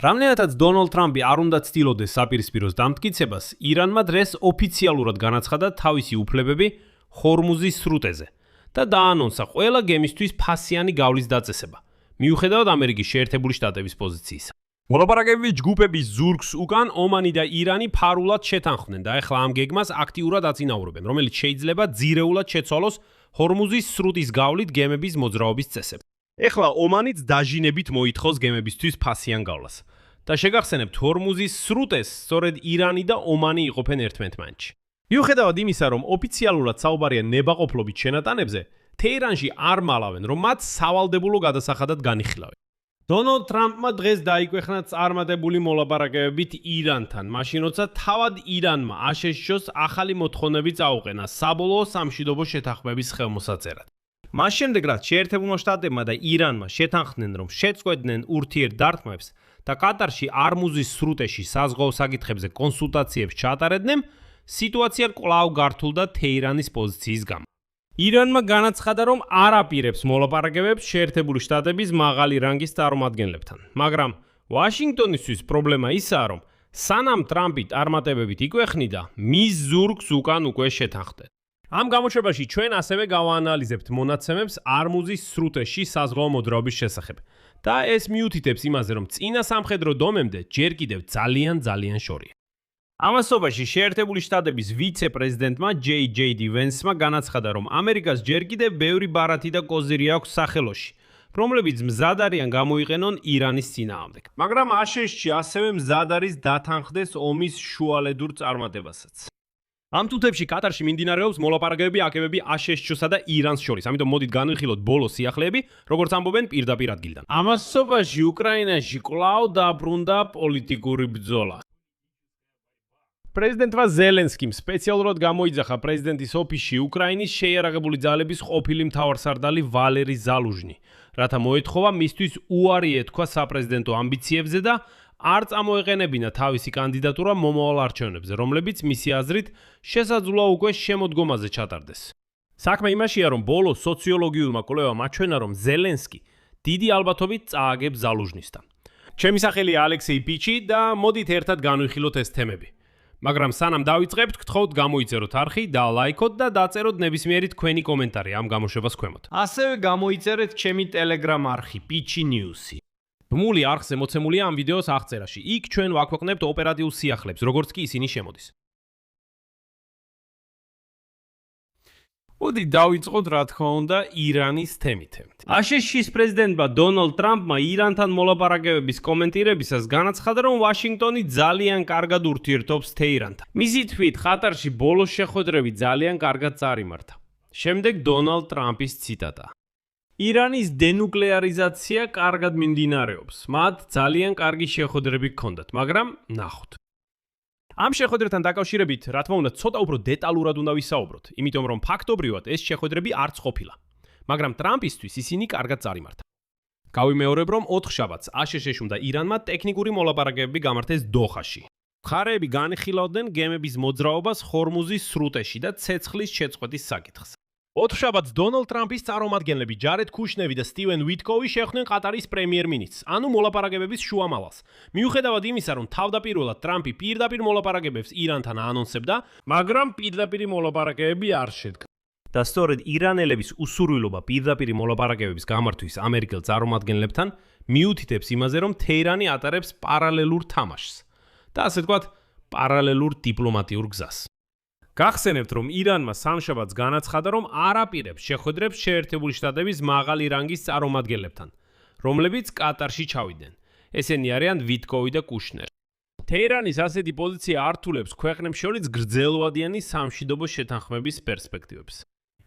რამდენადაც დონალდ ტრამპი არ უნდა ცდილობდეს საპირისპიროს დამტკიცებას, ირანმა დღეს ოფიციალურად განაცხადა თავისი უფლებები ჰორმუზის სრუტეზე და დაანონსა ყველა გემისთვის ფასიანი გავლის დაწესება, მიუხედავად ამერიკის შეერთებული შტატების პოზიციისა. მოლაპარაკებები ჯგუფების ზურგს უკან ომანი და ირანი ფარულად შეთანხმდნენ და ახლა ამ გეგმას აქტიურად აწინაურებენ, რომელიც შეიძლება ძირეულად შეცვალოს ჰორმუზის სრუტის გავლით გემების მოძრაობის წესები. ეხლა ომანიც დაჟინებით მოითხოვს გემებისთვის ფასიან გავლას. და შეგახსენებთ, ჰორმუზის სრუტეს სწორედ ირანი და ომანი იყოფენ ერთმანეთში. მიუხედავად იმისა, რომ ოფიციალურად საუბარია ნებაყოფლობით შენატანებზე, თეირანში არ მალავენ, რომ მათ სავალდებულო გადასახადად განიხილავენ. დონალდ ტრამპმა დღეს დაიქვეხნა წარმატებული მოლაპარაკებებით ირანთან, მაშინ როცა თავად ირანმა აშშ-ს ახალი მოთხოვნები წაუყენა საბოლოო სამშვიდობო შეთანხმების ხელმოსაწერად. მას შემდეგ, რაც შეერთებულმა შტატებმა და ირანმა შეთანხმდნენ, რომ შეწყვეტდნენ ურთიერთდარტყმებს და ყატარში არმუზის სრუტეში საზღვაო საკითხებზე კონსულტაციებს ჩაატარებდნენ, სიტუაცია კვლავ გართულდა თეირანის პოზიციის გამო. ირანმა განაცხადა, რომ არ აპირებს მოლაპარაკებებს შეერთებული შტატების მაღალი რანგის წარმომადგენლებთან, მაგრამ ვაშინგტონისთვის პრობლემა ისაა, რომ სანამ ტრამპი წარმატებებით იკვეხნიდა, მის ზურგს უკან უკვე შეთანხმდნენ. ამ გამოშვებაში ჩვენ ასევე გავაანალიზებთ მონაცემებს არმუზის სრუტეში საზღვაო მოძრაობის შესახებ და ეს მიუთითებს იმაზე, რომ წინა სამხედრო დომემდე ჯერ კიდევ ძალიან შორია. ამასობაში შეერთებული შტატების ვიცე-პრეზიდენტმა ჯეი ვენსმა განაცხადა, რომ ამერიკას ჯერ კიდევ ბევრი ბარათი და კოზირი აქვს სახელოში, რომლებიც მზად არიან გამოიყენონ ირანის წინააღმდეგ. მაგრამ აშშ-ში ასევე მზად არის დათანხმდეს ომის შუალედურ წარმატებასაც. ამ თუთებში კატარში მიმდინარეობს მოლაპარაკებები აკებები აშშ-სა და ირანს შორის, ამიტომ მოდით განვიხილოთ ბოლო სიახლეები, როგორც ამბობენ პირდაპირ ადგილიდან. ამასობაში უკრაინაში კვლავ დაბრუნდა პოლიტიკური ბრძოლა. პრეზიდენტმა ზელენსკიმ სპეციალურად გამოიძახა პრეზიდენტის ოფისში უკრაინის შეიარაღებული ძალების ყოფილი მთავარსარდალი ვალერი ზალუჟნი, რათა მოეთხოვა მისთვის უარი ეთქვა საპრეზიდენტო ამბიციებზე და არ წამოეყენებინა თავისი კანდიდატურა მომავალ არჩევნებზე, რომლებიც მისი აზრით შესაძლოა უკვე შემოდგომაზე ჩატარდეს. საქმე იმაშია, რომ ბოლო სოციოლოგიურმა კვლევამ აჩვენა, რომ ზელენსკი დიდი ალბათობით წააგებს ზალუჟნისთან. ჩემი სახელია ალექსეი პიჩი და მოდით ერთად განვიხილოთ ეს თემები. მაგრამ სანამ დავიწყებთ, გთხოვთ გამოიწეროთ არხი და ლაიქოთ და დაწეროთ ნებისმიერი თქვენი კომენტარი ამ გამოშვებას ქვემოთ. ასევე გამოიწერეთ ჩემი ტელეგრამ არხი პიჩი ნიუსი. ბმული არხზე მოცემულია ამ ვიდეოს აღწერაში. იქ ჩვენ ვაქვეყნებთ ოპერატიულ სიახლეებს, როგორც კი ისინი შემოდის. მოდით დავიწყოთ, რა თქმა უნდა, ირანის თემით. აშშ-ის პრეზიდენტმა დონალდ ტრამპმა ირანთან მოლაპარაკებების კომენტირებისას განაცხადა, რომ ვაშინგტონი ძალიან კარგად ურთიერთობს თეირანთან. მისი თქმით, ყატარში ბოლოს შეხვედრები ძალიან კარგად წარიმართა. შემდეგ დონალდ ტრამპის ციტატა. ირანის დენუკლეარიზაცია კარგად მიმდინარეობს. მათ ძალიან კარგი შეხვედრები ჰქონდათ, მაგრამ ნახოთ. ამ შეხვედრებთან დაკავშირებით, რა თქმა უნდა, ცოტა უფრო დეტალურად უნდა ვისაუბროთ, იმიტომ რომ ფაქტობრივად ეს შეხვედრები არც ყოფილა. მაგრამ ტრამპისთვის ისინი კარგად წარიმართა. გავიმეორებ, რომ 4 შაბათს აშშ-შ და ირანმა ტექნიკური მოლაპარაკებები გამართეს დოხაში. მხარეები განხილავდნენ გემების მოძრაობას ჰორმუზის სრუტეში და ცეცხლის შეწყვეტის საკითხს. 4 შაბათს დონალდ ტრამპის წარმომადგენლები ჯარედ ქუშნევი და სტივენ ვიტკოვი შეხვდნენ ყატარის პრემიერ-მინისტრს, ანუ მოლაპარაკებების შუამავალს. მიუხედავად იმისა, რომ თავდაპირველად ტრამპი პირდაპირ მოლაპარაკებებს ირანთან აანონსებდა, მაგრამ პირდაპირი მოლაპარაკებები არ შედგა. და სწორედ ირანელების უსურვილობა პირდაპირი მოლაპარაკებების გამართვის ამერიკელ წარმომადგენლებთან მიუთითებს იმაზე, რომ თეირანი ატარებს პარალელურ თამაშს და ასე ვთქვათ, პარალელურ დიპლომატიურ გზას. გახსენებთ, რომ ირანმა სამშაბათს განაცხადა, რომ არ აპირებს შეხვედრებს შეერთებული შტატების მაღალი რანგის წარმომადგენლებთან, რომლებიც კატარში ჩავიდნენ. ესენი არიან ვიტკოვი და კუშნერი. თეირანის ასეთი პოზიცია ართულებს ქვეყნებს შორის გრძელვადიანი სამშვიდობო შეთანხმების პერსპექტივებს.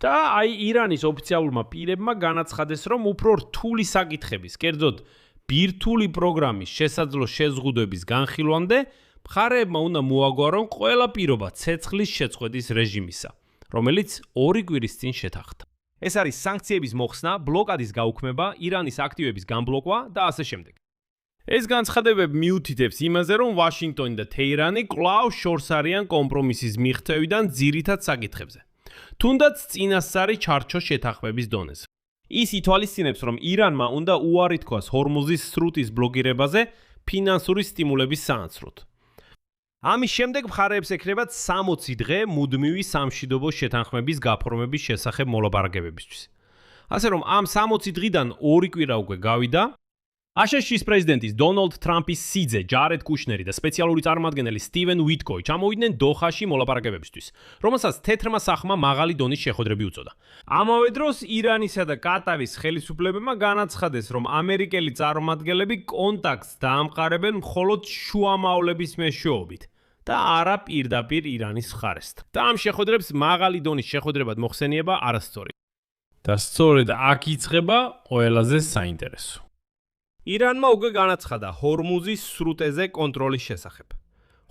და აი ირანის ოფიციალურმა პირებმა განაცხადეს, რომ უფრო რთული საკითხების, კერძოდ ბირთვული პროგრამის შესაძლო შეზღუდვების განხილვამდე მხარეებმა უნდა მოაგვარონ ყველა პირობა ცეცხლის შეწყვეტის რეჟიმისა, რომელიც 2 კვირის წინ შეთანხმდა. ეს არის სანქციების მოხსნა, ბლოკადის გაუქმება, ირანის აქტივების განბლოკვა და ასე შემდეგ. ეს განცხადებები მიუთითებს იმაზე, რომ ვაშინგტონი და თეირანი კვლავ შორს არიან კომპრომისის მიღწევიდან ძირითად საკითხებზე. თუნდაც წინასწარი ჩარჩო შეთანხმების დონეზე. ის ითვალისწინებს, რომ ირანმა უნდა უარი თქვას ჰორმუზის სრუტის ბლოკირებაზე, ფინანსური სტიმულების საანცროდ. ამის შემდეგ მხარეებს ექნებათ 60 დღე მუდმივი სამშვიდობო შეთანხმების გაფორმების შესახებ მოლაპარაკებებისთვის. ასე რომ ამ 60 დღიდან 2 კვირა უკვე გავიდა. აშშ-ის პრეზიდენტის დონალდ ტრამპის სიძე ჯარედ კუშნერი და სპეციალური წარმომადგენელი სტივენ უიტკოი ჩამოვიდნენ დოხაში მოლაპარაკებებისთვის, რომელსაც თეთრმა სახმა მაღალი დონის შეხვედრები უწოდა. ამავე დროს ირანისა და კატარის ხელისუფლებებმა განაცხადეს, რომ ამერიკელი წარმომადგენლები კონტაქტს დაამყარებენ მხოლოდ შუამავლების მეშვეობით და არა პირდაპირ ირანის მხარესთან. და ამ შეხვედრებს მაღალი დონის შეხვედრებად მოხსენიება არასწორი. და სწორედ აქ იწყება ყველაზე საინტერესო. ირანმა უკვე განაცხადა ჰორმუზის სრუტეზე კონტროლის შესახებ.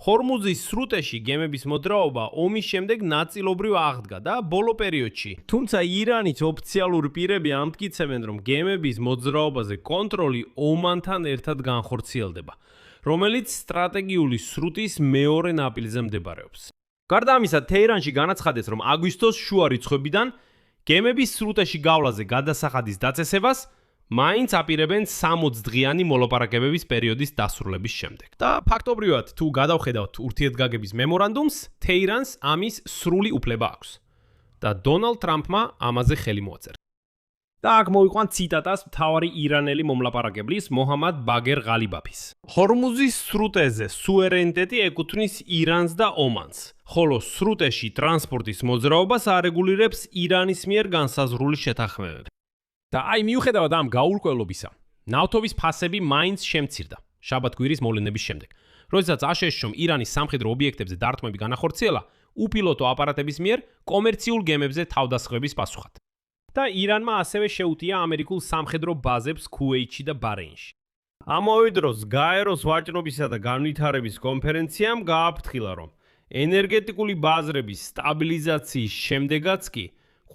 ჰორმუზის სრუტეში გემების მოძრაობა ომის შემდეგ ნაწილობრივ აღდგა და ბოლო პერიოდში. თუმცა ირანის ოფიციალური პირები ამტკიცებენ, რომ გემების მოძრაობაზე კონტროლი ომანთან ერთად განხორციელდება, რომელიც სტრატეგიული სრუტის მეორე ნაპირზე მდებარეობს. გარდა ამისა, თეირანში განაცხადეს, რომ აგვისტოს შუა რიცხვებიდან გემების სრუტეში გავლაზე გადასახადის დაწესებას მაინც აპირებენ 60 დღიანი მოლაპარაკებების პერიოდის დასრულების შემდეგ. და ფაქტობრივად, თუ გადავხედავთ ურთიერთგაგების მემორანდუმს, თეირანს ამის სრული უფლება აქვს. და დონალდ ტრამპმა ამაზე ხელი მოაწერა. და აქ მოვიყვან ციტატას მთავარი ირანელი მომლაპარაკებლის მოჰამად ბაგერ ღალიბაფის. ჰორმუზის სრუტეზე სუვერენიტეტი ეკუთვნის ირანს და ომანს, ხოლო სრუტეში ტრანსპორტის მოძრაობას არეგულირებს ირანის მიერ განსაზღვრული შეთანხმებები. და აი მიუხედავად ამ გაურკვევლობისა, ნავთობის ფასები მაინც შემცირდა შაბათ-კვირის მოვლენების შემდეგ, როდესაც აშშ-ში ირანის სამხედრო ობიექტებზე დარტყმები განახორციელა უპილოტო აპარატების მიერ კომერციულ გემებზე თავდასხმების პასუხად. და ირანმა ასევე შეუტია ამერიკულ სამხედრო ბაზებს ქუეითში და ბაჰრეინში. ამავე დროს გაეროს ვაჭრობისა და განვითარების კონფერენციამ გააფრთხილა, რომ ენერგეტიკული ბაზრების სტაბილიზაციის შემდეგაც კი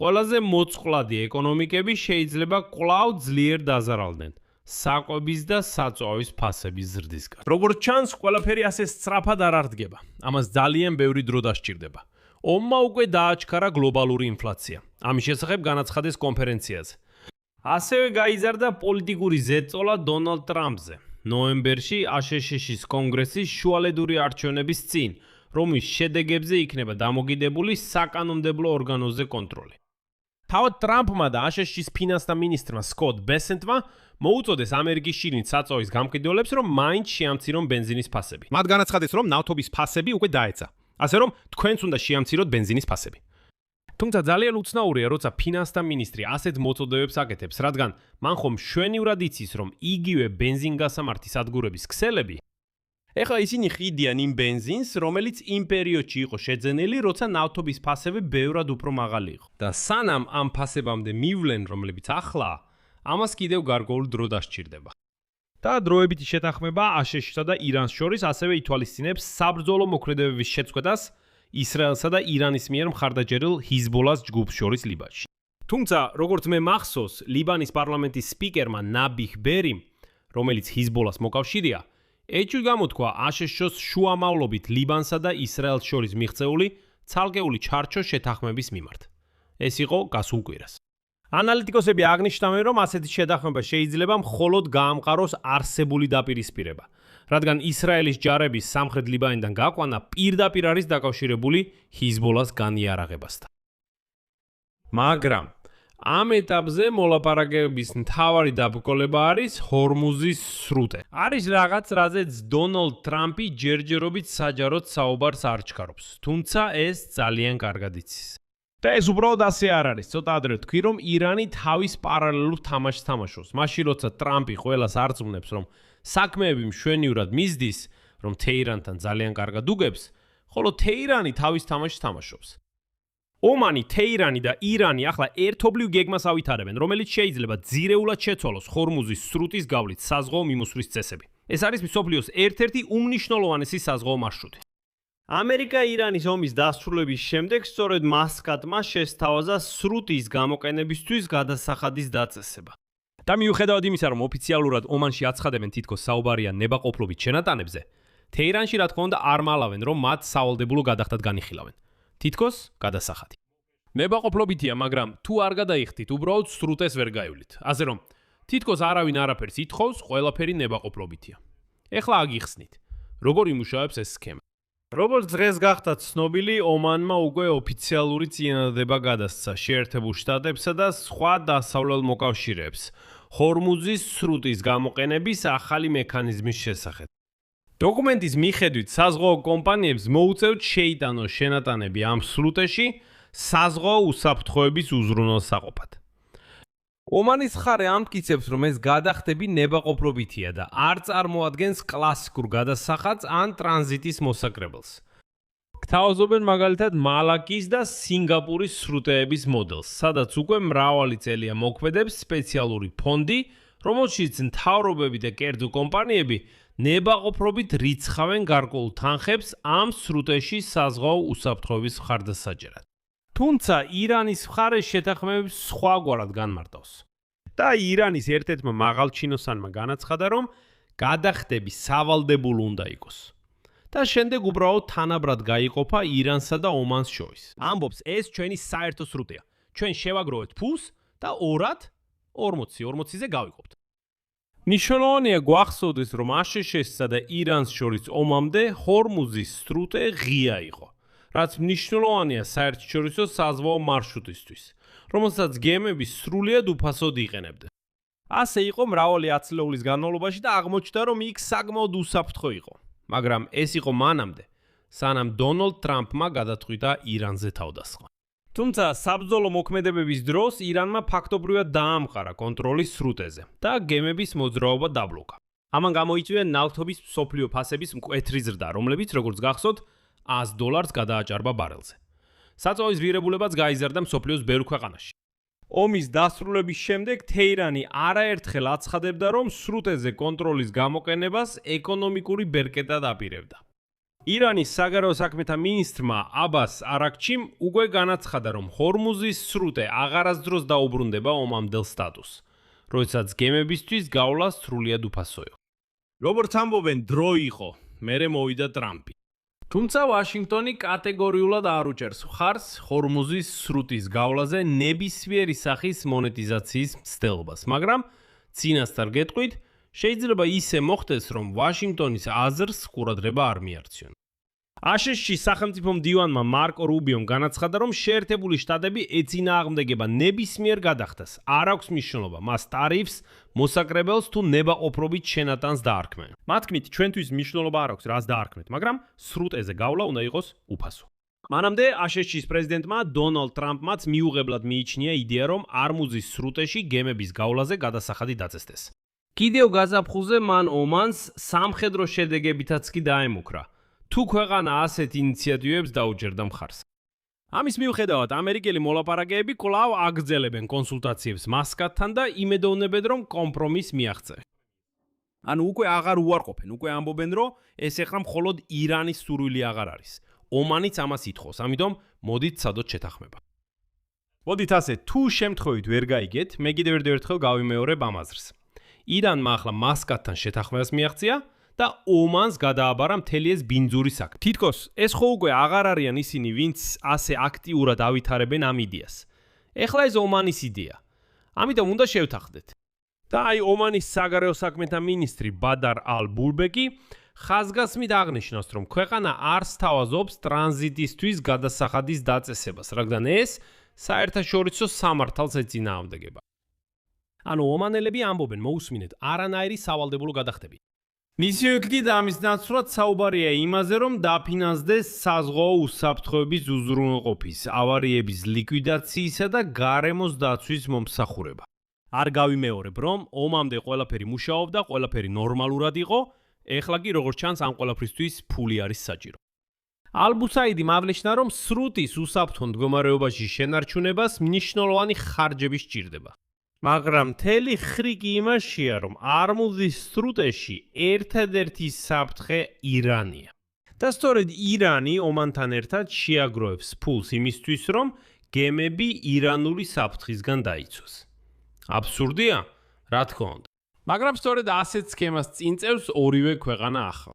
ყველაზე მოწყვლადი ეკონომიკები შეიძლება კვლავ ძლიერ დაზარალდნენ საკვების და საწვავის ფასების ზრდისგან. როგორც ჩანს, ყველაფერი ასე სწრაფად არ აღდგება. ამას ძალიან ბევრი დრო დასჭირდება. ომმა უკვე დააჩქარა გლობალური ინფლაცია. ამის შესახებ განაცხადეს კონფერენციაზე. ასევე გაიზარდა პოლიტიკური ზეწოლა დონალდ ტრამპზე. ნოემბერში აშშ-ის კონგრესის შუალედური არჩევნების წინ, რომლის შედეგებზე იქნება დამოკიდებული საკანონმდებლო ორგანოზე კონტროლი. თავად ტრამპმა და აშშ-ის ფინანსთა მინისტრმა სკოტ ბესენტმა მოუწოდეს ამერიკის შიგნით საწვავის გამყიდველებს, რომ მაინც შეამცირონ ბენზინის ფასები. მათ განაცხადეს, რომ ნავთობის ფასები უკვე დაეცა. ასე რომ თქვენც უნდა შეამციროთ ბენზინის ფასები. თუმცა ძალიან უცნაურია, როცა ფინანსთა მინისტრი ასეთ მოწოდებებს აკეთებს, რადგან მან ხომ შვენივრად იცის, რომ იგივე ბენზინგასამართი სადგურების ქსელები ეხლა ისინი ხიდიან იმ ბენზინს, რომელიც იმ პერიოდში იყო შეძენილი, როცა ნავთობის ფასები ბევრად უფრო მაღალი იყო. და სანამ ამ ფასებამდე მივლენ, რომლებიც ახლა, ამას კიდევ გარკვეული დრო დასჭირდება. და დროებითი შეთანხმება აშშ-სა და ირანს შორის ასევე ითვალისწინებს საბრძოლო მოქმედებების შეწყვეტას ისრაელსა და ირანის მიერ მხარდაჭერილ ჰიზბოლას ჯგუფს შორის ლიბანში. თუმცა, როგორც მე მახსოვს, ლიბანის პარლამენტის სპიკერმა ნაბიჰ ბერიმ, რომელიც ჰიზბოლას მოკავშირეა, ეჭვი გამოთქვა აშშ-ს შუამავლობით ლიბანსა და ისრაელს შორის მიღწეული ცალკეული ჩარჩო შეთანხმების მიმართ. ეს იყო გასულ კვირას. ანალიტიკოსები აღნიშნავენ, რომ ასეთი შეთანხმება შეიძლება მხოლოდ გაამყაროს არსებული დაპირისპირება, რადგან ისრაელის ჯარების სამხრეთ ლიბანიდან გაყვანა პირდაპირ არის დაკავშირებული ჰიზბოლას განიარაღებასთან. მაგრამ ამ ეტაპზე მოლაპარაკებების მთავარი დაბრკოლება არის ჰორმუზის სრუტე. არის რაღაც, რაზეც დონალდ ტრამპი ჯერჯერობით საჯაროდ საუბარს არ ჩქარობს, თუმცა ეს ძალიან კარგად იცის. და ეს უბრალოდ ასე არ არის. ცოტა ადრე თქვი, რომ ირანი თავის პარალელურ თამაშს თამაშობს. მაშინ როცა ტრამპი ყველას არწმუნებს, რომ საქმეები მშვენივრად მისდის, რომ თეირანთან ძალიან კარგად უგებს, ხოლო თეირანი თავის თამაშს თამაშობს. ომანი, თეირანი და ირანი ახლა ერთობლივ გეგმას ავითარებენ, რომელიც შეიძლება ძირეულად შეცვალოს ჰორმუზის სრუტის გავლით საზღვაო მიმოსვლის წესები. ეს არის მსოფლიოს ერთ-ერთი უმნიშვნელოვანესი საზღვაო მარშრუტი. ამერიკა-ირანის ომის დასრულების შემდეგ სწორედ მასკატმა შესთავაზა სრუტის გამოყენებისთვის გადასახადის დაწესება. და მიუხედავად იმისა, რომ ოფიციალურად ომანში აცხადებენ თითქოს საუბარია ნებაყოფლობით შენატანებზე, თეირანში რა თქმა უნდა არ მალავენ, რომ მათ სავალდებულო გადახდად განიხილავენ. თითქოს გადასახადი. ნებაყოფლობითია, მაგრამ თუ არ გადაიხდით, უბრალოდ სრუტეს ვერ გაივლით. ასე რომ, თითქოს არავინ არაფერს ითხოვს, ყველაფერი ნებაყოფლობითია. ეხლა აგიხსნით, როგორ იმუშავებს ეს სქემა. როგორც დღეს გახდა ცნობილი, ომანმა უკვე ოფიციალური წინადადება გადასცა შეერთებულ შტატებსა და სხვა დასავლელ მოკავშირეებს ჰორმუზის სრუტის გამოყენების ახალი მექანიზმის შესახებ. დოკუმენტის მიხედვით საზღვაო კომპანიებს მოუწევთ შეიტანოს შენატანები ამ სრუტეში საზღვაო უსაფრთხოების უზრუნველსაყოფად. ომანის მხარე ამტკიცებს, რომ ეს გადახდები ნებაყოფრობითია და არ წარმოადგენს კლასიკურ გადასახადს ან ტრანზიტის მოსაკრებელს. გთავაზობენ მაგალითად მალაკის და სინგაპურის სრუტეების მოდელს, სადაც უკვე მრავალი წელია მოქმედებს სპეციალური ფონდი, რომელშიც მთავრობები და კერძო კომპანიები ნებაყოფრობით რიცხავენ გარკვეულ თანხებს ამ სრუტეში საზღვაო უსაფრთხოების მხარდასაჭერად. თუმცა ირანის მხარე შეთანხმებებს სხვაგვარად განმარტავს. და ირანის ერთ-ერთმა მაღალჩინოსანმა განაცხადა, რომ გადახდები სავალდებულო უნდა იყოს. და შემდეგ უბრალოდ თანაბრად გაიყოფა ირანსა და ომანს შორის. ამბობს, ეს ჩვენი საერთო სრუტეა. ჩვენ შევაგროვეთ ფულს და ორად 40-40-ზე გავიყოფთ. ნიშნავენია გვახსოვდეს, რომ აშშ-სა და ირანს შორის ომამდე ჰორმუზის სრუტე ღია იყო. რაც მნიშვნელოვანია საერთაშორისო საზღვაო მარშრუტისთვის, რომელსაც გემები სრულიად უფასოდ იყენებდნენ. ასე იყო მრავალი ათწლეულის განმავლობაში და აღმოჩნდა, რომ იქ საკმაოდ უსაფრთხო იყო. მაგრამ ეს იყო მანამდე, სანამ დონალდ ტრამპმა გადაწყვიტა ირანზე თავდასხმა. თუმცა საბრძოლო მოქმედებების დროს ირანმა ფაქტობრივად დაამყარა კონტროლი სრუტეზე და გემების მოძრაობა დაბლოკა. ამან გამოიწვია ნავთობის მსოფლიო ფასების მკვეთრი ზრდა, რომლებიც, როგორც გახსოვთ, $100 გადააჭარბა ბარელზე. საწვავის ღირებულებაც გაიზარდა მსოფლიოს ბევრ ქვეყანაში. ომის დასრულების შემდეგ თეირანი არაერთხელ აცხადებდა, რომ სრუტეზე კონტროლის გამოყენებას ეკონომიკური ბერკეტად აპირებდა. ირანის საგარეო საქმეთა მინისტრმა აბას არაქჩიმ უკვე განაცხადა, რომ ჰორმუზის სრუტე აღარასდროს დაუბრუნდება ომამდელ სტატუსს, როდესაც გემებისთვის გავლა სრულიად უფასო იყო. როგორც ამბობენ, დრო იყო, მერე მოვიდა ტრამპი. თუმცა ვაშინგტონი კატეგორიულად არ უჭერს მხარს ჰორმუზის სრუტის გავლაზე ნებისმიერი სახის მონეტიზაციის მცდელობას, მაგრამ წინასწარ გეტყვით, შეიძლება ისე მოხდეს, რომ ვაშინგტონის აზრს ყურადღება არ მიარჩიონ. აშშ-ში სახელმწიფო მდივანმა მარკო რუბიომ განაცხადა, რომ შეერთებული შტატები ეწინააღმდეგება ნებისმიერ გადახდას, არ აქვს მნიშვნელობა მას ტარიფს, მოსაკრებელს თუ ნებაყოფრობით შენატანს დაარქმენ. მათ თქმით, ჩვენთვის მნიშვნელობა არ აქვს რას დაარქმეთ, მაგრამ სრუტეზე გავლა უნდა იყოს უფასო. მანამდე აშშ-ის პრეზიდენტმა დონალდ ტრამპმაც მიუღებლად მიიჩნია იდეა, რომ არმუზის სრუტეში გემების გავლაზე გადასახადი დაწესდეს. კიდევ გაზაფხულზე მან ომანს სამხედრო შედეგებითაც კი დაემუქრა. თუ ქვეყანა ასეთ ინიციატივებს დაუჯერდა მხარს. ამის მიუხედავად, ამერიკელი მოლაპარაკეები კვლავ აგრძელებენ კონსულტაციებს მასკატთან და იმედოვნებენ, რომ კომპრომისს მიაღწევენ. ანუ უკვე აღარ უარყოფენ, უკვე ამბობენ, რომ ეს ეხლა მხოლოდ ირანის სურვილი აღარ არის. ომანიც ამას ითხოვს, ამიტომ მოდით ცადოთ შეთანხმება. მოდით ასე, თუ შემთხვევით ვერ გაიგეთ, მე კიდევ ერთხელ გავიმეორებ ამ აზრს. ირანმა ახლა მასკატთან შეთანხმებას მიაღწია და ომანს გადააბარა მთელი ეს ბინძური საქმე. თითქოს ეს ხო უკვე აღარ არიან ისინი, ვინც ასე აქტიურად ავითარებენ ამ იდეას. ეხლა ეს ომანის იდეა. ამიტომ უნდა შევთანხმდეთ. და აი ომანის საგარეო საქმეთა მინისტრი ბადარ ალ-ბულბეკი ხაზგასმით აღნიშნავს, რომ ქვეყანა არ სთავაზობს ტრანზიტისთვის გადასახადის დაწესებას, რადგან ეს საერთაშორისო სამართალს ეწინააღმდეგება. ანუ ომანელები ამბობენ, მოусმინეთ, არანაირი სავალდებულო გადახდები. მისივე კი და ამის ნაცვლად საუბარია იმაზე, რომ დაფინანსდეს საზღვაო უსაფრთხოების უზრუნველყოფის, ავარიების ლიკვიდაციისა და გარემოს დაცვის მომსახურება. არ გავიმეორებ, რომ ომამდე ყველაფერი მუშაობდა, ყველაფერი ნორმალურად იყო, ეხლა კი როგორც ჩანს ამ ყველაფრისთვის ფული არის საჭირო. ალბუსაიდი მავლიჩნა, რომ სრუტის უსაფრთხო მდგომარეობაში შენარჩუნებას მნიშვნელოვანი ხარჯები სჭირდება. მაგრამ მთელი ხრიკი იმაშია, რომ არმუზის სრუტეში ერთადერთი საფრთხე ირანია. და სწორედ ირანი ომანთან ერთად შეაგროვებს ფულს იმისთვის, რომ გემები ირანული საფრთხისგან დაიცვას. აბსურდია? რა თქმა უნდა. მაგრამ სწორედ ასეთ სქემას წინ წევს ორივე ქვეყანა ახლა.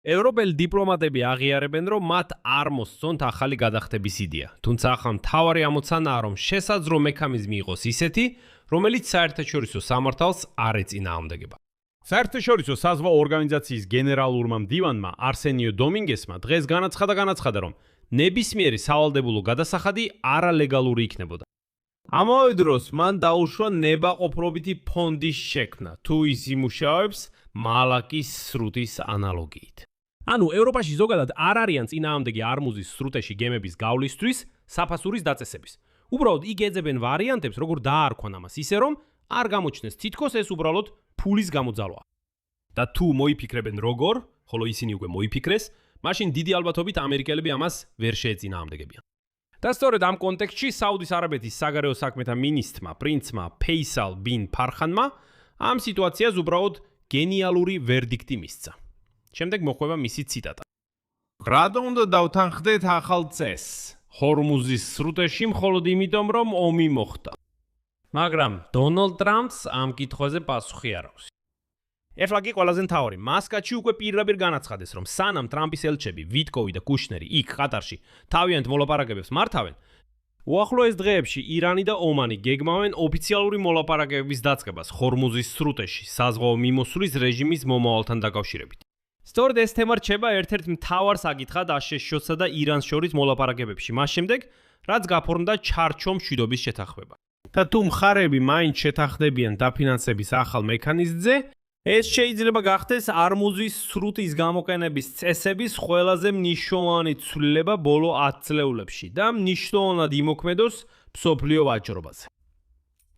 ევროპელი დიპლომატები აღიარებენ, რომ მათ არ მოსწონთ ახალი გადახდების იდეა. თუმცა ახლა მთავარი ამოცანაა, რომ შესაძლო მექანიზმი იყოს ისეთი, რომელიც საერთაშორისო სამართალს არ ეწინააღმდეგება. საერთაშორისო საზღვაო ორგანიზაციის გენერალურმა მდივანმა არსენიო დომინგესმა დღეს განაცხადა, რომ ნებისმიერი სავალდებულო გადასახადი არალეგალური იქნებოდა. ამავე დროს მან დაუშვა ნებაყოფლობითი ფონდის შექმნა, თუ ის იმუშავებს მალაკის სრუტის ანალოგიით. ანუ ევროპაში ზოგადად არ არიან წინააღმდეგი არმუზის სრუტეში გემების გავლისთვის საფასურის დაწესების. უბრალოდ იქ ეძებენ ვარიანტებს, როგორ დაარქვან ამას, ისე რომ არ გამოჩნდეს თითქოს ეს უბრალოდ ფულის გამოძალვა. და თუ მოიფიქრებენ როგორ, ხოლო ისინი უკვე მოიფიქრეს, მაშინ დიდი ალბათობით ამერიკელები ამას ვერ შეეწინააღმდეგებიან. და სწორედ ამ კონტექსტში საუდის არაბეთის საგარეო საქმეთა მინისტრმა, პრინცმა ფეისალ ბინ ფარხანმა ამ სიტუაციას უბრალოდ გენიალური ვერდიქტი მისცა. შემდეგ მოხვება მისი ციტატა. რატომ უნდა დავთანხმდეთ ახალ წესს? ჰორმუზის სრუტეში მხოლოდ იმიტომ, რომ ომი მოხდა. მაგრამ დონალდ ტრამპს ამ კითხვაზე პასუხი არ აქვს. ეხლა კი ყველაზე მთავარი, მასკატში უკვე პირდაპირ განაცხადეს, რომ სანამ ტრამპის ელჩები, ვიტკოვი და კუშნერი იქ ყატარში თავიანთ მოლაპარაკებებს მართავენ, უახლოეს დღეებში ირანი და ომანი გეგმავენ ოფიციალური მოლაპარაკებების დაწყებას ჰორმუზის სრუტეში, საზღვაო მიმოსვლის რეჟიმის მომავალთან დაკავშირებით. სწორედ ეს თემა რჩება ერთ-ერთ მთავარ საკითხად აშშ-სა და ირანს შორის მოლაპარაკებებში, მას შემდეგ, რაც გაფორმდა ჩარჩო მშვიდობის შეთანხმება. და თუ მხარეები მაინც შეთანხმდებიან დაფინანსების ახალ მექანიზმზე, ეს შეიძლება გახდეს არმუზის სრუტის გამოყენების წესების ყველაზე მნიშვნელოვანი ცვლილება ბოლო 10 წლეულებში და მნიშვნელოვნად იმოქმედოს მსოფლიო ვაჭრობაზე.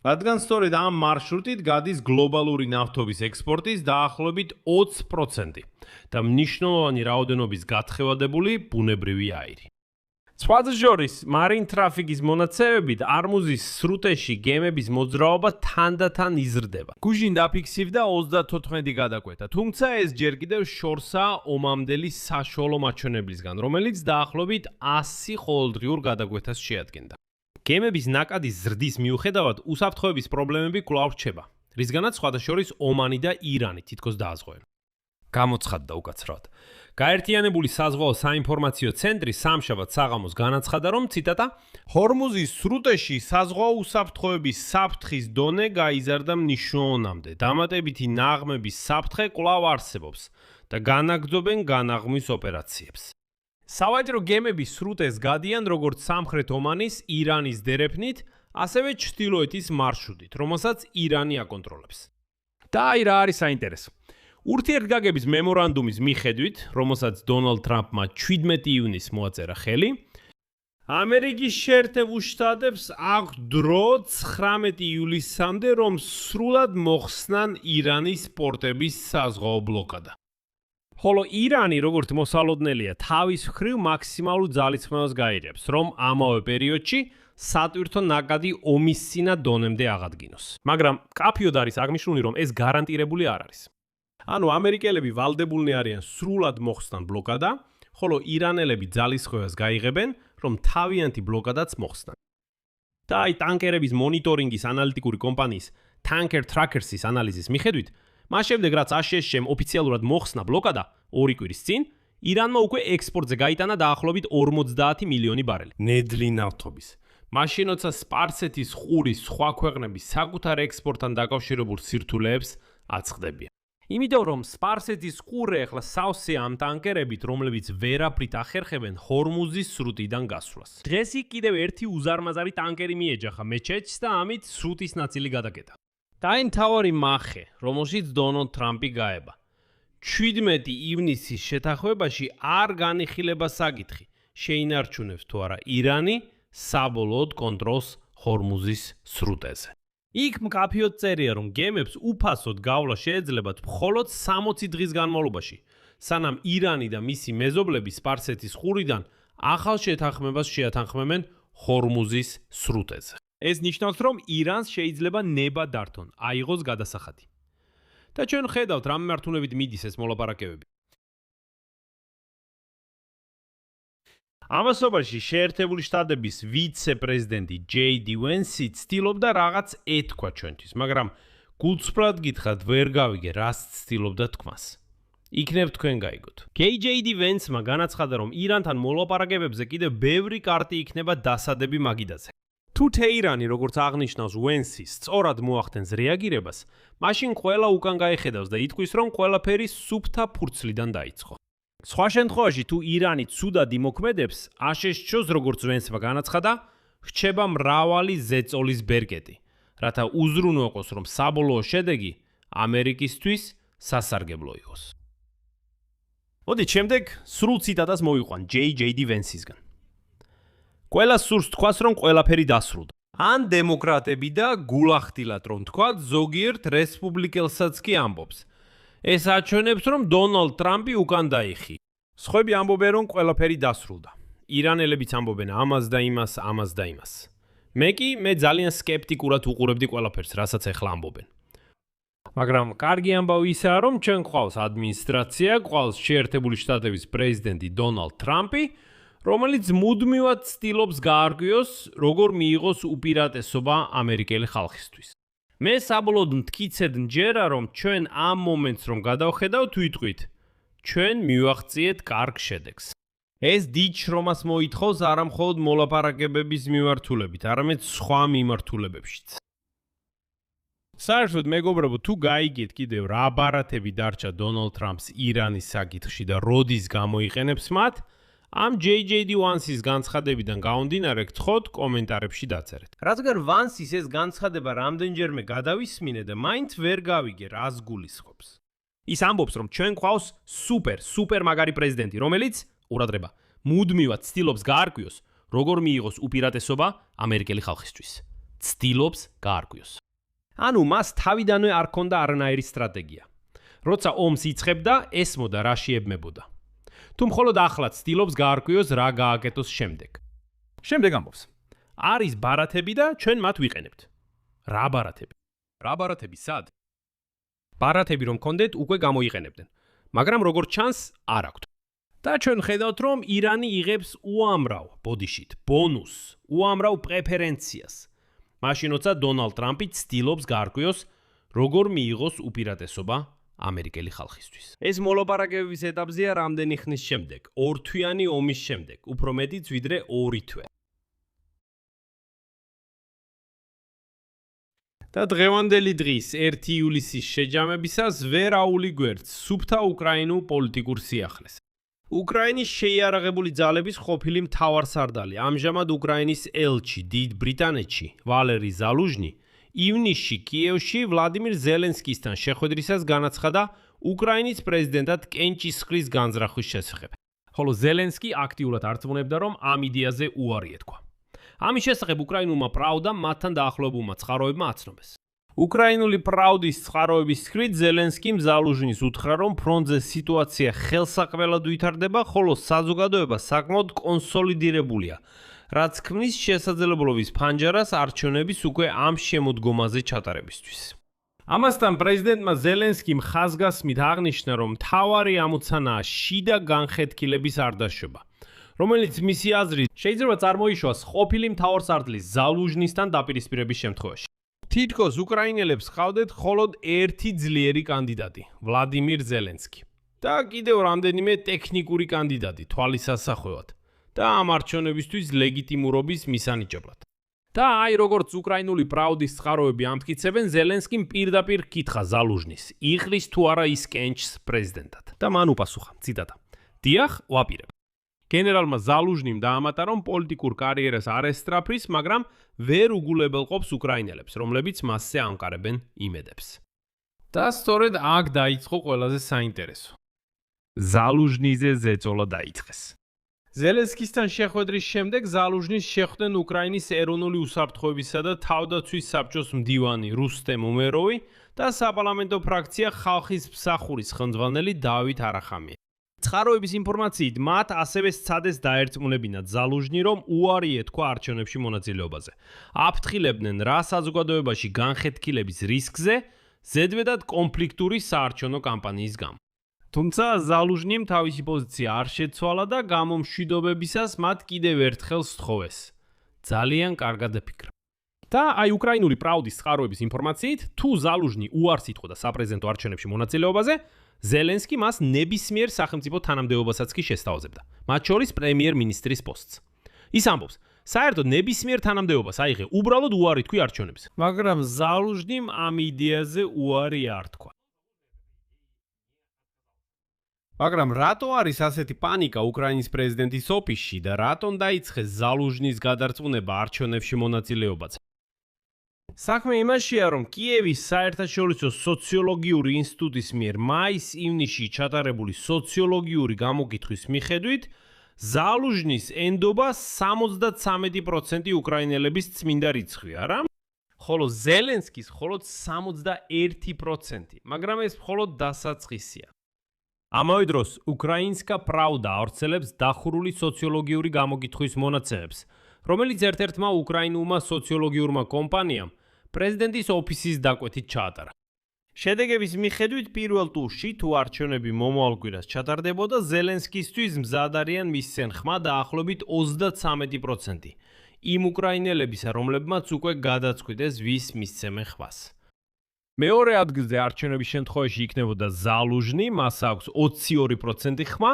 რადგან სწორედ ამ მარშრუტით გადის გლობალური ნავთობის ექსპორტის დაახლოებით 20% და მნიშვნელოვანი რაოდენობის გათხევადებული ბუნებრივი აირი. სხვათა შორის, მარინ ტრაფიკის მონაცემებით არმუზის სრუტეში გემების მოძრაობა თანდათან იზრდება. გუშინ დაფიქსირდა 34 გადაკვეთა, თუმცა ეს ჯერ კიდევ შორსაა ომამდელი საშუალო მაჩვენებლისგან, რომელიც დაახლოებით 100 ყოველდღიურ გადაკვეთას შეადგენდა. გემების ნაკადის ზრდის მიუხედავად უსაფრთხოების პრობლემები კვლავ რჩება, რისგანაც სხვათა შორის ომანი და ირანი თითქოს დააზღვევენ. გამოცხადდა უკაცრავად. გაერთიანებული საზღვაო საინფორმაციო ცენტრი სამშაბათ საღამოს განაცხადა, რომ ციტატა ჰორმუზის სრუტეში საზღვაო უსაფრთხოების საფრთხის დონე გაიზარდა მნიშვნელოვნამდე. დამატებითი ნაღმების საფრთხე კვლავ არსებობს და განაგრძობენ განაღმვის ოპერაციებს. სავაჭრო გემები სრუტეს გადიან როგორც სამხრეთ ომანის, ირანის დერეფნით, ასევე ჩრდილოეთის მარშრუტით, რომელსაც ირანი აკონტროლებს. და აი რა არის საინტერესო. ურთიერთგაგების მემორანდუმის მიხედვით, რომელსაც დონალდ ტრამპმა 17 ივნისს მოაწერა ხელი, ამერიკის შეერთებულ შტატებს აქვს დრო 19 ივლისამდე, რომ სრულად მოხსნან ირანის პორტების საზღვაო ბლოკადა. ხოლო ირანი, როგორც მოსალოდნელია, თავის მხრივ მაქსიმალურ ძალისხმევას გაიღებს, რომ ამავე პერიოდში სატვირთო ნაკადი ომის წინა დონემდე აღადგინოს. მაგრამ კაფიოდ არის აღნიშნული, რომ ეს გარანტირებული არ არის. ანუ ამერიკელები ვალდებულნი არიან სრულად მოხსნან ბლოკადა, ხოლო ირანელები ძალისხმევას გაიღებენ, რომ თავიანთი ბლოკადაც მოხსნან. და აი ტანკერების მონიტორინგის ანალიტიკური კომპანიის Tanker Trackers-ის ანალიზის მიხედვით, მას შემდეგ რაც აშშ-მ ოფიციალურად მოხსნა ბლოკადა 2 კვირის წინ, ირანმა უკვე ექსპორტზე გაიტანა დაახლოებით 50 მილიონი ბარელი ნედლი ნავთობის. მაშინ როცა სპარსეთის ყურის სხვა ქვეყნების საკუთარ ექსპორტთან დაკავშირებულ სირთულეებს აწყდებიან. იმიტომ რომ სპარსეთის ყურე ახლა სავსეა ამ ტანკერებით, რომლებიც ვერაფრით ახერხებენ ჰორმუზის სრუტიდან გასვლას. დღეს იქ კიდევ ერთი უზარმაზარი ტანკერი მიეჯახა მეჩეთს და ამით სრუტის ნაწილი გადაკეტა. და აი მთავარი მახე, რომელშიც დონალდ ტრამპი გაება. 17 ივნისის შეთანხმებაში არ განიხილება საკითხი, შეინარჩუნებს თუ არა ირანი საბოლოოდ კონტროლს ჰორმუზის სრუტეზე. იქ მკაფიოდ წერია, რომ გემებს უფასოდ გავლა შეეძლებათ მხოლოდ 60 დღის განმავლობაში, სანამ ირანი და მისი მეზობლები სპარსეთის ყურიდან ახალ შეთანხმებას შეათანხმებენ ჰორმუზის სრუტეზე. ეს ნიშნავს, რომ ირანს შეიძლება ნება დართონ, აიღოს გადასახადი. და ჩვენ ხედავთ, რა მიმართულებით მიდის ეს მოლაპარაკებები. ამასობაში შეერთებული შტატების ვიცე-პრეზიდენტი ჯეი-დი ვენსი ცდილობდა რაღაც ეთქვა ჩვენთვის, მაგრამ გულწრფელად გითხრათ ვერ გავიგე რას ცდილობდა თქმას. იქნებ თქვენ გაიგოთ. ჯეი-დი ვენსმა განაცხადა, რომ ირანთან მოლაპარაკებებზე კიდევ ბევრი კარტი იქნება დასადები მაგიდაზე. თუ თეირანი, როგორც აღნიშნავს ვენსის, სწორად მოახდენს რეაგირებას, მაშინ ყველა უკან გაეხედავს და იტყვის, რომ ყველაფერი სუფთა ფურცლიდან დაიწყო. სხვა შემთხვევაში, თუ ირანი ცუდად იმოქმედებს, აშშ-ს, როგორც ვენსმა განაცხადა, რჩება მრავალი ზეწოლის ბერკეტი, რათა უზრუნველყოს, რომ საბოლოო შედეგი ამერიკისთვის სასარგებლო იყოს. მოდით შემდეგ სრულ ციტატას მოვიყვან JD Vance-ისგან. ყველა სურს თქვას, რომ ყველაფერი დასრულდა. ან დემოკრატები და გულახდილად რომ თქვა, ზოგიერთ რესპუბლიკელსაც კი ამბობს. ეს აჩვენებს, რომ დონალდ ტრამპი უკან დაიხი. სხვები ამბობენ, რომ ყველაფერი დასრულდა. ირანელებიც ამბობენ ამას და იმას. მე ძალიან სკეპტიკურად უყურებდი ყველაფერს, რასაც ეხლა ამბობენ. მაგრამ კარგი ამბავი ისაა, რომ ჩვენ გვყავს ადმინისტრაცია, გვყავს შეერთებული შტატების პრეზიდენტი დონალდ ტრამპი, რომელიც მუდმივად ცდილობს გაარკვიოს, როგორ მიიღოს უპირატესობა ამერიკელი ხალხისთვის. მე საბოლოოდ მტკიცედ მჯერა, რომ ჩვენ ამ მომენტს რომ გადავხედავთ, ვიტყვით, ჩვენ მივაღწიეთ კარგ შედეგს. ეს დიდ შრომას მოითხოვს არა მხოლოდ მოლაპარაკებების მიმართულებით, არამედ სხვა მიმართულებებშიც. საერთოდ მეგობრებო, თუ გაიგეთ კიდევ რა ბარათები დარჩა დონალდ ტრამპს ირანის საკითხში და როდის გამოიყენებს მათ, ამ JD Vance-ის განცხადებიდან გამომდინარე გთხოვთ კომენტარებში დაწერეთ. რადგან Vance-ის ეს განცხადება რამდენჯერმე გადავისმინე და მაინც ვერ გავიგე რას გულისხმობს. ის ამბობს, რომ ჩვენ გვყავს სუპერ მაგარი პრეზიდენტი, რომელიც ყურადღება, მუდმივად ცდილობს გაარკვიოს, როგორ მიიღოს უპირატესობა ამერიკელი ხალხისთვის. ცდილობს გაარკვიოს. ანუ მას თავიდანვე არ ჰქონდა არანაირი სტრატეგია. როცა ომს იწყებდა, ესმოდა რა შეებმებოდა. თუ მხოლოდ ახლა ცდილობს გაარკვიოს რა გააკეთოს შემდეგ. შემდეგ ამბობს. არის ბარათები და ჩვენ მათ ვიყენებთ. რა ბარათები? რა ბარათები სად? ბარათები რომ გქონდეთ, უკვე გამოიყენებდნენ. მაგრამ როგორც ჩანს, არ აქვთ. და ჩვენ ხედავთ, რომ ირანი იღებს უამრავ ბოდიშით, ბონუსს, უამრავ პრეფერენციას. მაშინ როცა დონალდ ტრამპი ცდილობს გაარკვიოს, როგორ მიიღოს უპირატესობა ამერიკელი ხალხისთვის. ეს მოლაპარაკებების ეტაპზეა რამდენი ხნის შემდეგ, ორთვიანი ომის შემდეგ, უფრო მეტიც ვიდრე 2 თვე. და დღევანდელი დღის 1 ივლისის შეჯამებისას ვერ აული გვერდს სუფთა უკრაინულ პოლიტიკურ სიახლეს. უკრაინის შეიარაღებული ძალების ყოფილი მთავარსარდალი, ამჟამად უკრაინის ელჩი დიდ ბრიტანეთში, ვალერი ზალუჟნი, ივნისში კიევში ვლადიმირ ზელენსკისთან შეხვედრისას განაცხადა უკრაინის პრეზიდენტად კენჭისყრის განზრახვის შესახებ. ხოლო ზელენსკი აქტიურად არწმუნებდა, რომ ამ იდეაზე უარი ეთქვა. ამის შესახებ უკრაინულმა პრავდამ მათთან დაახლოებულმა წყაროებმა აცნობეს. უკრაინული პრავდის წყაროების თქმით, ზელენსკიმ ზალუჟნის უთხრა, რომ ფრონტზე სიტუაცია ხელსაყრელად ვითარდება, ხოლო საზოგადოება საკმაოდ კონსოლიდირებულია, რაც ქმნის შესაძლებლობის ფანჯარას არჩევნების უკვე ამ შემოდგომაზე ჩატარებისთვის. ამასთან პრეზიდენტმა ზელენსკიმ ხაზგასმით აღნიშნა, რომ მთავარი ამოცანაა შიდა განხეთქილების არ დაშვება, რომელიც მისი აზრით შეიძლება წარმოიშვა ყოფილი მთავარსარდლის ზალუჟნისთან დაპირისპირების შემთხვევაში. თითქოს უკრაინელებს ხავდეთ მხოლოდ ერთი ძლიერი კანდიდატი, ვლადიმირ ზელენსკი. და კიდევ რამდენიმე ტექნიკური კანდიდატი თვალის ასახვევად და ამ არჩევნებისთვის ლეგიტიმურობის მისანიჭებლად. და აი როგორც უკრაინული პრავდის წყაროები ამტკიცებენ, ზელენსკიმ პირდაპირ ჰკითხა ზალუჟნის, იღრის თუ არა ის კენჭს პრეზიდენტად. და მან უპასუხა, ციტატა: "დიახ, ვაპირებ." გენერალმა ზალუჟნიმ დაამატა, რომ პოლიტიკურ კარიერას არ ესწრაფრის, მაგრამ ვერ უგულებელყოფს უკრაინელებს, რომლებიც მასზე ამყარებენ იმედებს. და სწორედ აქ დაიწყო ყველაზე საინტერესო. ზალუჟნიზე ზეწოლა დაიწყეს. ზელენსკისთან შეხვედრის შემდეგ ზალუჟნის შეხვდნენ უკრაინის ეროვნული უსაფრთხოებისა და თავდაცვის საბჭოს მდივანი რუსტემ უმეროვი და საპარლამენტო ფრაქცია ხალხის მსახურის ხელმძღვანელი დავით არახამია. წყაროების ინფორმაციით, მათ ასევე სცადეს დაერწმუნებინათ ზალუჟნი, რომ უარი ეთქვა არჩევნებში მონაწილეობაზე. აფრთხილებდნენ რა საზოგადოებაში განხეთქილების რისკზე, ზედმეტად კონფლიქტური საარჩევნო კამპანიის გამო. თუმცა ზალუჟნიმ თავისი პოზიცია არ შეცვალა და გამომშვიდობებისას მათ კიდევ ერთხელ სთხოვეს. ძალიან კარგად აფიქრა. და აი უკრაინული პრავდის წყაროების ინფორმაციით, თუ ზალუჟნი უარს იტყოდა საპრეზიდენტო არჩევნებში მონაწილეობაზე, ზელენსკი მას ნებისმიერ სახელმწიფო თანამდებობასაც კი შესთავაზებდა, მათ შორის პრემიერ-მინისტრის პოსტს. ის ამბობს, საერთოდ ნებისმიერ თანამდებობას აიღე, უბრალოდ უარი თქვი არჩევნებს. მაგრამ ზალუჟნიმ ამ იდეაზე უარი არ თქვა. მაგრამ რატო არის ასეთი პანიკა უკრაინის პრეზიდენტის ოფისში და რატომ დაიწყეს ზალუჟნის გადარწმუნება არჩევნებში მონაწილეობაზე? საქმე იმაშია, რომ კიევის საერთაშორისო სოციოლოგიური ინსტიტუტის მიერ მაის-ივნისში ჩატარებული სოციოლოგიური გამოკითხვის მიხედვით, ზალუჟნის ენდობა 73% უკრაინელების წმინდა რიცხვია, რა? ხოლო ზელენსკის მხოლოდ 61%, მაგრამ ეს მხოლოდ დასაწყისია. ამავე დროს უკრაინსკა პრავდა ავრცელებს დახურული სოციოლოგიური გამოკითხვის მონაცემებს, რომელიც ერთ-ერთმა უკრაინულმა სოციოლოგიურმა კომპანიამ პრეზიდენტის ოფისის დაკვეთით ჩაატარა. შედეგების მიხედვით პირველ ტურში თუ არჩევნები მომავალ კვირას ჩატარდებოდა, ზელენსკისთვის მზად არიან მისცენ ხმა დაახლოებით 33% იმ უკრაინელებისა, რომლებმაც უკვე გადაწყვიტეს ვის მისცემენ ხმას. მეორე ადგილზე არჩევნების შემთხვევაში იქნებოდა ზალუჟნი, მას აქვს 22% ხმა,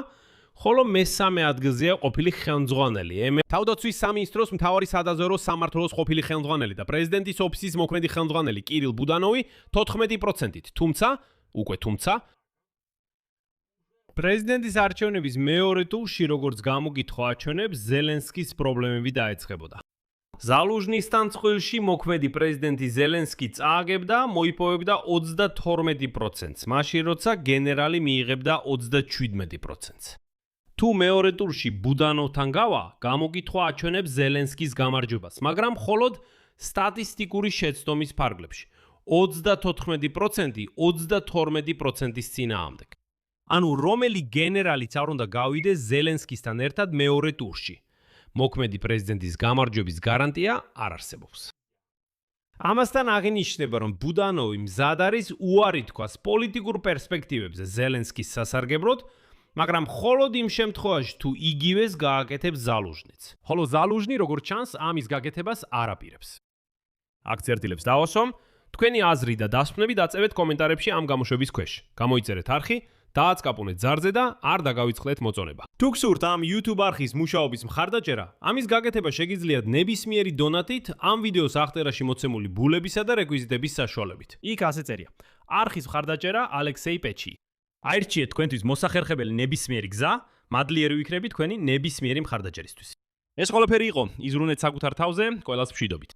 ხოლო მესამე ადგილზეა ყოფილი ხელმძღვანელი. თავდაცვის სამინისტროს მთავარი სადაზვერვო სამმართველოს ყოფილი ხელმძღვანელი და პრეზიდენტის ოფისის მოქმედი ხელმძღვანელი კირილ ბუდანოვი 14%-ით. თუმცა პრეზიდენტის არჩევნების მეორე ტურში, როგორც გამოგითხო აჩვენებს, ზელენსკის პრობლემები დაეწყებოდა. ზალუჟნისთან წყვილში მოქმედი პრეზიდენტი ზელენსკი წააგებდა, მოიპოვებდა 32%-ს, მაშინ როცა გენერალი მიიღებდა 37%-ს. თუ მეორე ტურში ბუდანოვთან გავა, გამოგითხვა აჩვენებს ზელენსკის გამარჯვებას, მაგრამ მხოლოდ სტატისტიკური შეცდომის ფარგლებში. 34% 32%-ის წინააღმდეგ. ანუ რომელი გენერალიც არ უნდა გავიდეს ზელენსკისთან ერთად მეორე ტურში. მოქმედი პრეზიდენტის გამარჯვების გარანტია არ არსებობს. ამასთან აღინიშნება, რომ ბუდანოვი მზად არის უარი თქვას პოლიტიკურ პერსპექტივებზე ზელენსკის სასარგებლოდ, მაგრამ მხოლოდ იმ შემთხვევაში, თუ იგივეს გააკეთებს ზალუჟნიც. ხოლო ზალუჟნი, როგორც ჩანს, ამის გაკეთებას არ აპირებს. აქ წერტილებს დავასვამ, თქვენი აზრი და დასკვნები დაწევეთ კომენტარებში ამ გამოშვების ქვეშ. გამოიწერეთ არხი, დააწკაპუნეთ ზარზე და არ დაგავიწყდეთ მოწონება. თუ გსურთ ამ YouTube არხის მუშაობის მხარდაჭერა, ამის გაკეთება შეგიძლიათ ნებისმიერი დონატით ამ ვიდეოს აღწერაში მოცემული ბულებისა და რეკვიზიტების საშუალებით. იქ ასე წერია: არხის მხარდაჭერა ალექსეი პეჩი. აირჩიეთ თქვენთვის მოსახერხებელი ნებისმიერი გზა, მადლიერი ვიქნები თქვენი ნებისმიერი მხარდაჭერისთვის. ეს ყველაფერი იყო, იზრუნეთ საკუთარ თავზე, ყველას მშვიდობით.